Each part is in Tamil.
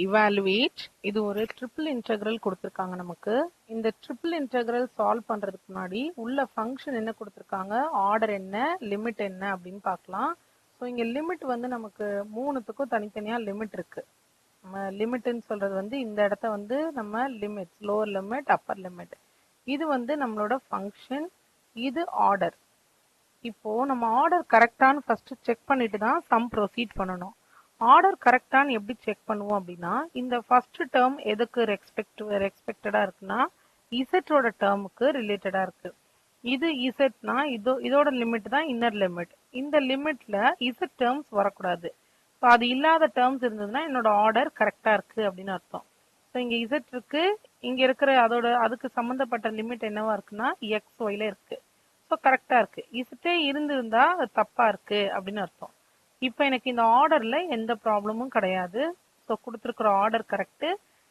evaluate. இது ஒரு ட்ரிபிள் இன்டெக்ரல் கொடுத்திருக்காங்க நமக்கு. இந்த ட்ரிபிள் இன்டெக்ரல் சால்வ் பண்றதுக்கு முன்னாடி உள்ள ஃபங்க்ஷன் என்ன கொடுத்திருக்காங்க, ஆர்டர் என்ன, லிமிட் என்ன அப்படின்னு பார்க்கலாம். ஸோ இங்க லிமிட் வந்து நமக்கு மூணுத்துக்கும் தனித்தனியா லிமிட் இருக்கு. நம்ம லிமிட்னு சொல்றது வந்து இந்த இடத்த வந்து நம்ம limit, lower limit, upper limit. இது வந்து நம்மளோட ஃபங்க்ஷன், இது ஆர்டர். இப்போ நம்ம ஆர்டர் கரெக்டானு ஃபர்ஸ்ட் செக் பண்ணிட்டு தான் சம் ப்ரொசீட் பண்ணணும். ஆர்டர் கரெக்டானு எப்படி செக் பண்ணுவோம் அப்படின்னா, இந்த ஃபர்ஸ்ட் டேர்ம் எதுக்கு ரெஸ்பெக்டடா இருக்குன்னா இசட்டோட டேர்முக்கு ரிலேட்டடா இருக்கு. இது இசட்னா இதோட லிமிட் தான் இன்னர் லிமிட். இந்த லிமிட்ல இசட் டேர்ம்ஸ் வரக்கூடாது. ஸோ அது இல்லாத டேர்ம்ஸ் இருந்ததுன்னா என்னோட ஆர்டர் கரெக்டா இருக்கு அப்படின்னு அர்த்தம். ஸோ இங்க இசட் இருக்கு, இங்க இருக்கிற அதுக்கு சம்பந்தப்பட்ட லிமிட் என்னவா இருக்குன்னா எக்ஸ் ஒய்ல இருக்கு. ஸோ கரெக்டா இருக்கு. இசட்டே இருந்திருந்தா அது தப்பா இருக்கு அப்படின்னு அர்த்தம். இப்போ எனக்கு இந்த ஆர்டர்ல எந்த ப்ராப்ளமும் கிடையாது. ஸோ கொடுத்துருக்குற ஆர்டர் கரெக்ட்.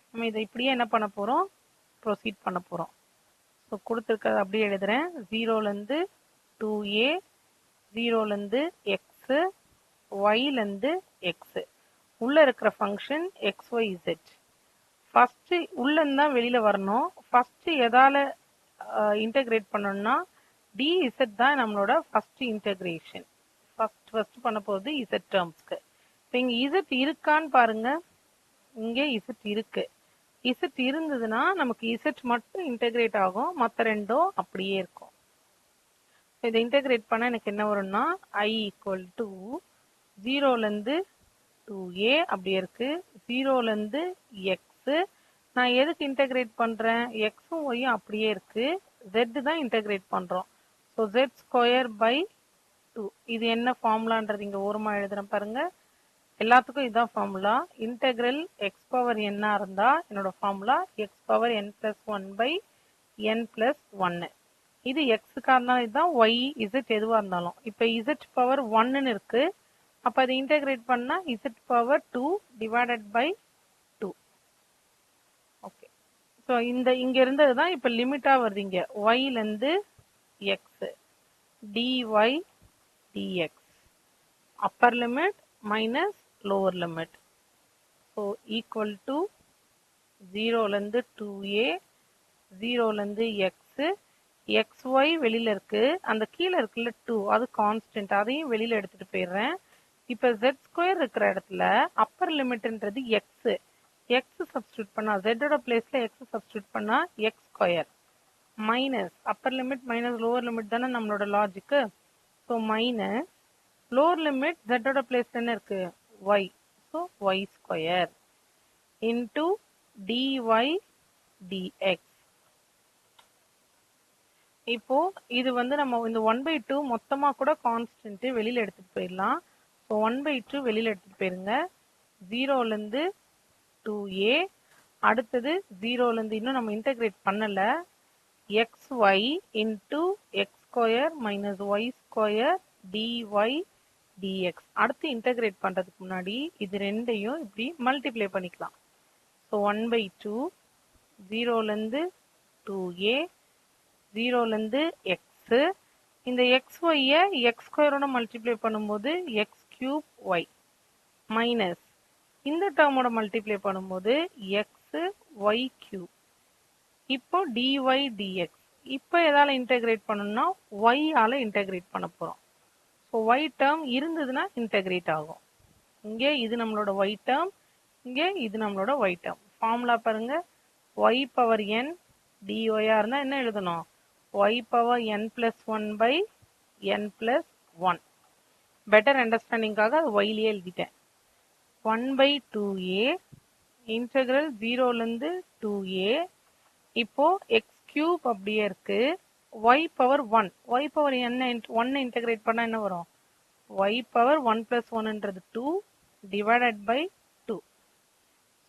நம்ம இதை இப்படியே என்ன பண்ண போறோம், ப்ரொசீட் பண்ண போறோம். ஸோ கொடுத்துருக்கறது அப்படியே எழுதுறேன். 0லேருந்து 2a, 0லேருந்து எக்ஸ், ஒய்லேருந்து எக்ஸ். உள்ள இருக்கிற function X Y Z. First உள்ள இருந்தா வெளியில வரணும். ஃபர்ஸ்ட் எதால இன்டெகிரேட் பண்ணணும்னா dz தான் நம்மளோட ஃபர்ஸ்ட் இன்டெகிரேஷன். ஃபர்ஸ்ட் பண்ண போறது z டேர்ம்ஸ்க்கு. இப்போ இங்க z இருக்கான்னு பாருங்க. இங்கே z இருக்கு. z இருந்ததுன்னா நமக்கு z மட்டும் இன்டெகிரேட் ஆகும், மற்ற ரெண்டும் அப்படியே இருக்கும். இதை இன்டெகிரேட் பண்ண எனக்கு என்ன வரும்னா i = 0லேருந்து 2a அப்படியே இருக்கு, 0லேருந்து x. நான் எதுக்கு இன்டெகிரேட் பண்றேன், எக்ஸும் ஒய்யும் அப்படியே இருக்கு, z தான் இன்டெகிரேட் பண்றோம். So z²/2. இது என்ன ஃபார்முலான்றது இங்க ஓரமா எழுதுறேன் பாருங்க. எல்லாத்துக்கும் இதுதான் formula. Integral X power n இருந்தா என்னோட ஃபார்முலா x⁻n+1/n+1. இது எக்ஸுக்கா இருந்தாலும் இதுதான், ஒய் இசட் எதுவா இருந்தாலும். இப்போ z⁻1ன்னு இருக்கு. அப்ப அதை இன்டெகிரேட் பண்ணா z⁻2 / 2. ஓகே. ஸோ இங்க இருந்தது தான் இப்போ லிமிட்டா வருது. இங்க ஒய்லேருந்து X dy dx, upper limit minus lower limit. So equal to 0லேருந்து 2a, 0லேருந்து x, xy வெளியில இருக்கு, அந்த கீழே இருக்குல்ல 2 அது கான்ஸ்டன்ட், அதையும் வெளியில எடுத்துட்டு போயிடுறேன். இப்ப z² இருக்கிற இடத்துல அப்பர் லிமிட்ன்றது x. x சப்ஸ்டியூட் பண்ணா z ஓட பிளேஸ்ல x சப்ஸ்டியூட் பண்ணா x² minus upper limit minus lower limit தானே நம்மளோட logic. So minus lower limit z ஓட பிளேஸ்ல என்ன இருக்கு, y. So y² into dy dx. இப்போ இது வந்து நம்ம இந்த 1/2 மொத்தமா கூட கான்ஸ்டன்ட் வெளியில எடுத்துட்டு போயிடலாம். ஸோ 1/2 வெளியில எடுத்துட்டு போயிருங்க. 0லேருந்து 2a, அடுத்தது 0லேருந்து இன்னும் நம்ம இன்டெகிரேட் பண்ணல, xy into x² minus y² dy dx. அடுத்து இன்டெகிரேட் பண்றதுக்கு முன்னாடி இது ரெண்டையும் இப்படி மல்டிப்ளை பண்ணிக்கலாம். So 1/2, 0லேருந்து 2a, 0லேருந்து x. இந்த xy-ய x² மல்டிப்ளை பண்ணும்போது x³ மைனஸ் இந்த டேர்மோட மல்டிப்ளை பண்ணும்போது xy³. இப்போ dy dx. இப்போ எதால இன்டெகிரேட் பண்ணணும்னா y ஆல இன்டெகிரேட் பண்ண போறோம். ஸோ y டேர்ம் இருந்ததுன்னா இன்டெகிரேட் ஆகும். இங்கே இது நம்மளோட y டேர்ம், இங்கே இது நம்மளோட y டேர்ம். ஃபார்முலா பாருங்க, y⁻n dy இருந்தா என்ன எழுதணும், y⁻n+1/n+1. பெட்டர் அண்டர்ஸ்டாண்டிங்காக அது yலயே எழுதிட்டேன். 1/2a integral 0லேருந்து 2a. இப்போ x³ அப்படியே இருக்கு, y⁻1, y⁻n இன்டெகிரேட் பண்ணா என்ன வரும், y⁻1+1ன்றது 2 டிவைடட் பை 2.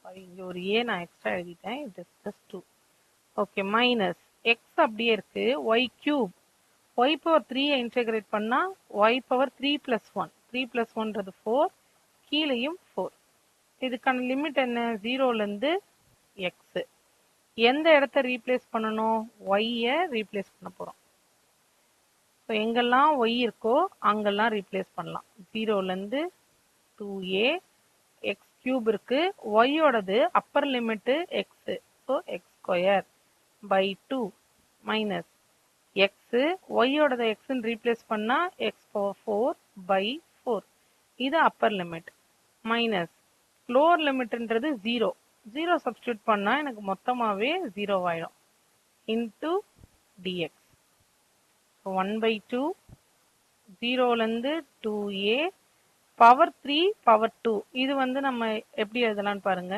சாரி, இங்க ஒரு a நான் எக்ஸ்ட்ரா எழுதிட்டேன், it is just 2. Okay, minus x அப்படியே இருக்கு, y³ y⁻3 இன்டெகிரேட் பண்ணா y⁻3+1, 3+1ன்றது 4, கீழையும் 4. இதுக்கான லிமிட் என்ன, 0லேருந்து x. எந்த இடத்த ரீப்ளேஸ் பண்ணணும், y-ய ரீப்ளேஸ் பண்ண போறோம். ஸோ எங்கெல்லாம் y இருக்கோ அங்கெல்லாம் ரீப்ளேஸ் பண்ணலாம். 0லேருந்து 2a, கியூப் இருக்கு. y ஓடது upper limit x. So x square by 2 minus x, y ஓடது xன்னு ரீப்ளேஸ் பண்ணா x பவர் 4 பை 4. இது அப்பர் லிமிட் மைனஸ் லோவர் லிமிட்ன்றது 0. 0 சப்ஸ்டியூட் பண்ணா எனக்கு மொத்தமாவே 0 ஆயிடும். Into dx. 1 by 2 0லேருந்து 2a பவர் 3 பவர் 2. இது வந்து நம்ம எப்படி எழுதலாம்னு பாருங்க.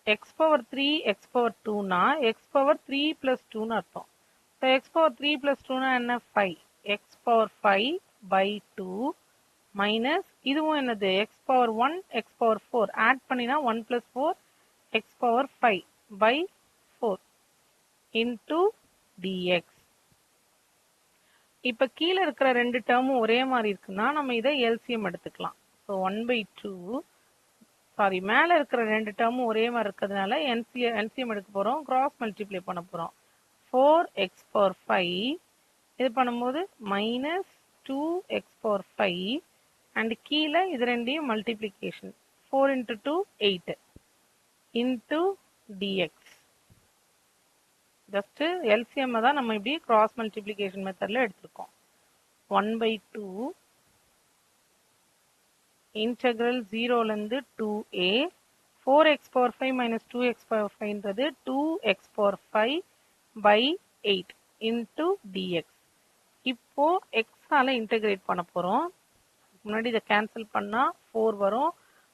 எக்ஸ் பவர் 3 எக்ஸ் பவர் 2னா எக்ஸ் பவர் 3 பிளஸ் 2ன்னு அர்த்தம். ஸோ எக்ஸ் பவர் 3 பிளஸ் 2னா என்ன 5. எக்ஸ் பவர் 5 பை 2 மைனஸ் இதுவும் என்னது x power 1 x power 4 add பண்ணினா 1 plus 4 x power 5 by 4 into dx. இப்ப கீழே இருக்கிற ரெண்டு டேர்மும் ஒரே மாதிரி இருக்குன்னா நம்ம இதை எல்சிஎம் எடுத்துக்கலாம். ஸோ 1 by 2 சாரி மேல இருக்கிற ரெண்டு டேர்மும் ஒரே மாதிரி இருக்கிறதுனால எல்சிஎம் எடுக்க போறோம். கிராஸ் மல்டிப்ளை பண்ண போறோம். 4x பவர் 5 இது பண்ணும்போது மைனஸ் 2x பவர் 5 அண்ட் கீழே இது ரெண்டையும் multiplication 4 into 2 8 into dx. Just LCM தான் நம்ம இப்படி கிராஸ் மல்டிப்ளிகேஷன் மெத்தட்ல எடுத்திருக்கோம். 1 by 2 இன்டெக்ரல் 0லேருந்து 2a 4x power 5 minus 2x power 5ன்றது 2x power 5 by 8 into dx. இப்போ எக்ஸால இன்டெகிரேட் பண்ண போறோம். முன்னாடி இதை கேன்சல் பண்ணா 4 வரும்.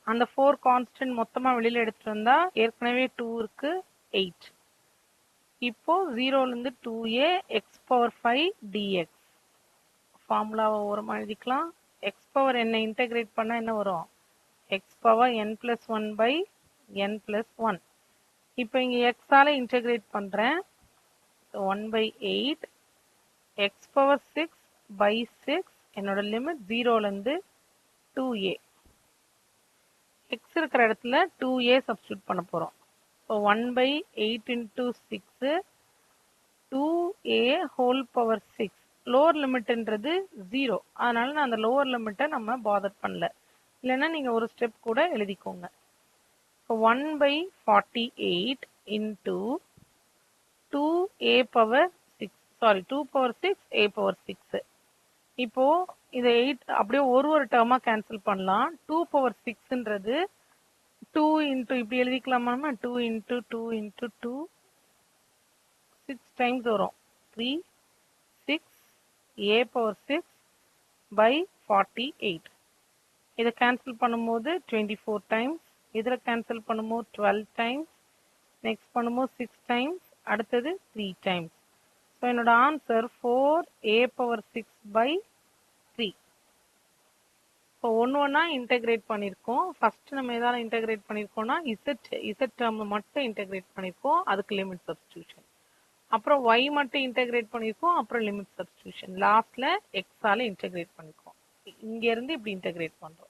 அந்த 4 கான்ஸ்டன்ட் மொத்தமா வெளியில எடுத்துட்டு வந்தா ஏற்கனவே 2 இருக்கு 8. இப்போ 0லேருந்து 2a x பவர் 5 dx. ஃபார்முலாவை ஓரமா எழுதிக்கலாம். x பவர் என்ன இன்டெகிரேட் பண்ணா என்ன வரும் x power n plus 1 by n plus 1. இப்போ இங்க x ஆல இன்டெகிரேட் பண்றேன். 1 by 8 x பவர் 6 by 6 என்னோட லிமிட் 0லேருந்து 2a. x இருக்கிற இடத்துல 2a சப்ஸ்டியூட் பண்ண போறோம். So 1 by 8 into 6 2a whole power 6. Lower லிமிட்ன்றது 0. அதனால நான் அந்த லோவர் லிமிட்டை நம்ம பாதர் பண்ணல. இல்லைன்னா நீங்க ஒரு ஸ்டெப் கூட எழுதிக்கோங்க. 1 by 48 into 2a power 6 sorry 2 power 6 a power 6. இப்போ இதை 8 அப்படியே ஒரு டேர்மா கேன்சல் பண்ணலாம். 2 பவர் 6ன்றது 2 இன்டூ இப்படி எழுதிக்கலாமா? 2 இன்டூ 2 இன்டூ 2 6 டைம்ஸ் வரும். 3 6 a பவர் 6 பை 48. இதை கேன்சல் பண்ணும்போது 24 டைம்ஸ். இதில் கேன்சல் பண்ணும்போது 12 டைம்ஸ். நெக்ஸ்ட் பண்ணும்போது 6 டைம்ஸ். அடுத்தது 3 டைம்ஸ். ஸோ என்னோட answer 4a power 6 by 3. So ஒன்று இன்டெகிரேட் பண்ணியிருக்கோம். ஃபர்ஸ்ட் நம்ம எதால இன்டெகிரேட் பண்ணியிருக்கோம்னா இசட் டேர்ம் மட்டும் இன்டெகிரேட் பண்ணியிருக்கோம். அதுக்கு லிமிட் சப்ஸ்டியூஷன். அப்புறம் y மட்டும் இன்டெகிரேட் பண்ணியிருக்கோம். அப்புறம் லிமிட் சப்ஸ்டியூஷன். லாஸ்ட்ல எக்ஸால இன்டெகிரேட் பண்ணியிருக்கோம். இங்க இருந்து இப்படி இன்டெகிரேட் பண்றோம்.